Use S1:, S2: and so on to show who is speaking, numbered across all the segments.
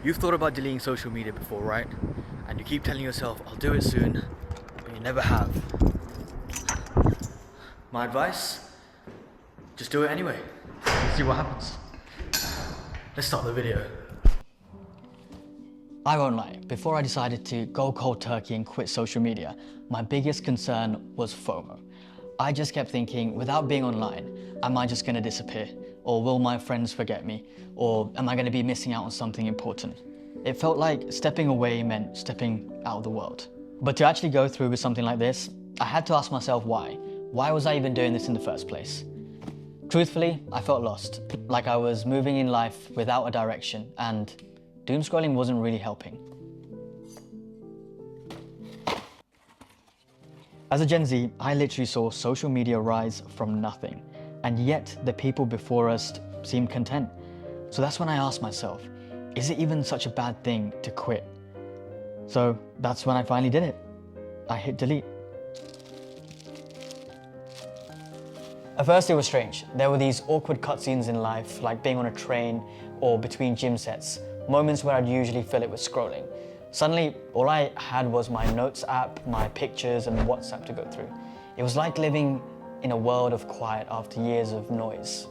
S1: You've thought about deleting social media before, right? And you keep telling yourself, I'll do it soon, but you never have. My advice? Just do it anyway. Let's see what happens. Let's start the video.
S2: I won't lie, before I decided to go cold turkey and quit social media, my biggest concern was FOMO. I just kept thinking, without being online, am I just gonna disappear? Or will my friends forget me? Or am I gonna be missing out on something important? It felt like stepping away meant stepping out of the world. But to actually go through with something like this, I had to ask myself why. Why was I even doing this in the first place? Truthfully, I felt lost, like I was moving in life without a direction, and doom scrolling wasn't really helping. As a Gen Z, I literally saw social media rise from nothing, and yet the people before us seemed content. So that's when I asked myself, is it even such a bad thing to quit? So that's when I finally did it. I hit delete. At first it was strange. There were these awkward cutscenes in life, like being on a train or between gym sets, moments where I'd usually fill it with scrolling. Suddenly, all I had was my notes app, my pictures, and WhatsApp to go through. It was like living in a world of quiet after years of noise.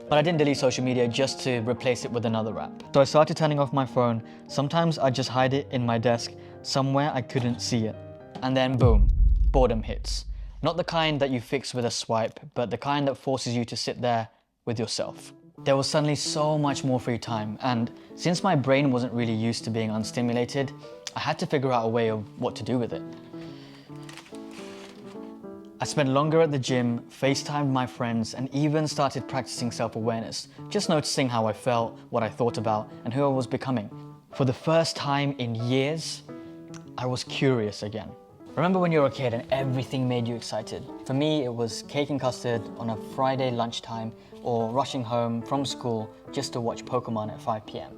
S2: But I didn't delete social media just to replace it with another app. So I started turning off my phone. Sometimes I'd just hide it in my desk, somewhere I couldn't see it. And then boom, boredom hits. Not the kind that you fix with a swipe, but the kind that forces you to sit there with yourself. There was suddenly so much more free time, and since my brain wasn't really used to being unstimulated, I had to figure out a way of what to do with it. I spent longer at the gym, FaceTimed my friends, and even started practicing self-awareness, just noticing how I felt, what I thought about, and who I was becoming. For the first time in years, I was curious again. Remember when you were a kid and everything made you excited? For me, it was cake and custard on a Friday lunchtime or rushing home from school just to watch Pokemon at 5 p.m.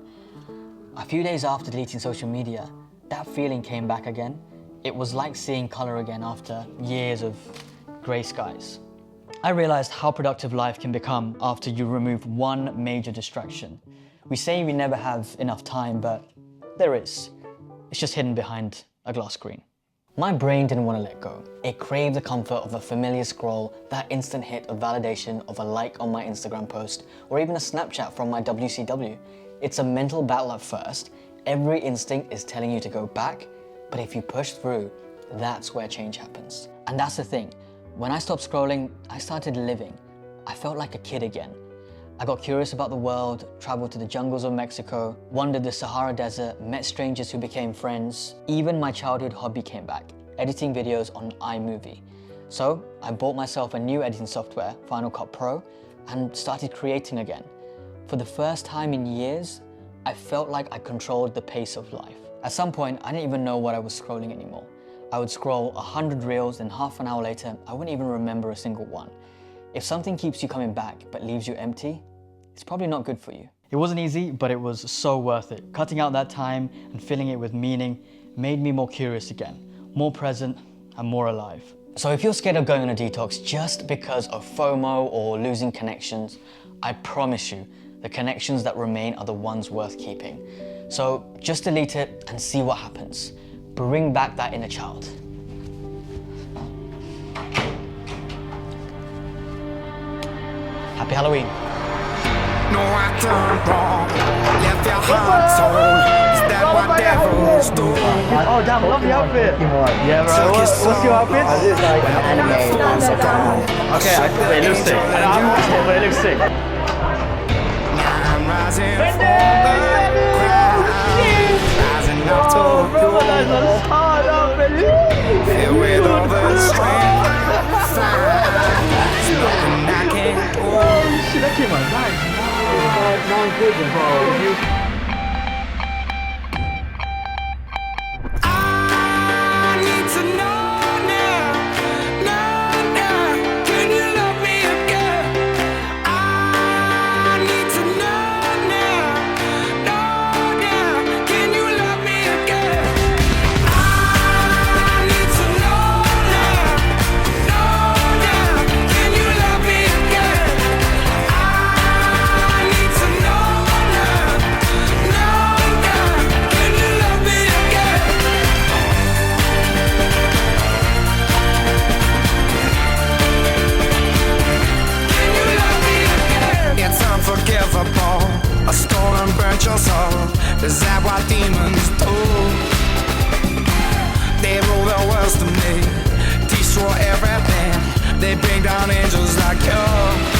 S2: A few days after deleting social media, that feeling came back again. It was like seeing color again after years of gray skies. I realized how productive life can become after you remove one major distraction. We say we never have enough time, but there is. It's just hidden behind a glass screen. My brain didn't want to let go. It craved the comfort of a familiar scroll, that instant hit of validation of a like on my Instagram post, or even a Snapchat from my WCW. It's a mental battle at first. Every instinct is telling you to go back, but if you push through, that's where change happens. And that's the thing. When I stopped scrolling, I started living. I felt like a kid again. I got curious about the world, traveled to the jungles of Mexico, wandered the Sahara Desert, met strangers who became friends. Even my childhood hobby came back, editing videos on iMovie. So I bought myself a new editing software, Final Cut Pro, and started creating again. For the first time in years, I felt like I controlled the pace of life. At some point, I didn't even know what I was scrolling anymore. I would scroll 100 reels, and half an hour later, I wouldn't even remember a single one. If something keeps you coming back but leaves you empty, it's probably not good for you. It wasn't easy, but it was so worth it. Cutting out that time and filling it with meaning made me more curious again, more present and more alive. So if you're scared of going on a detox just because of FOMO or losing connections, I promise you, the connections that remain are the ones worth keeping. So just delete it and see what happens. Bring back that inner child. Happy Halloween.
S3: No, I turned wrong, left your heart torn. Is that what devils do?
S1: Oh damn, I love the outfit! Yeah bro, what's your outfit?
S4: It's like an anime dance gone.
S1: Okay, it looks sick. I haven't watched it, but it looks sick.
S3: Now I'm rising from the crowd, rising up to you. Filled with all the strength I find. There's nothing I can't do.
S1: Shit, that came out nice.
S3: I need to know now, can you love me again? I need to know now, can you love me again? I need to know now, can you love me again? I need to know now. your soul. Is that what demons do? They rule the world to me, destroy everything. They bring down angels like you.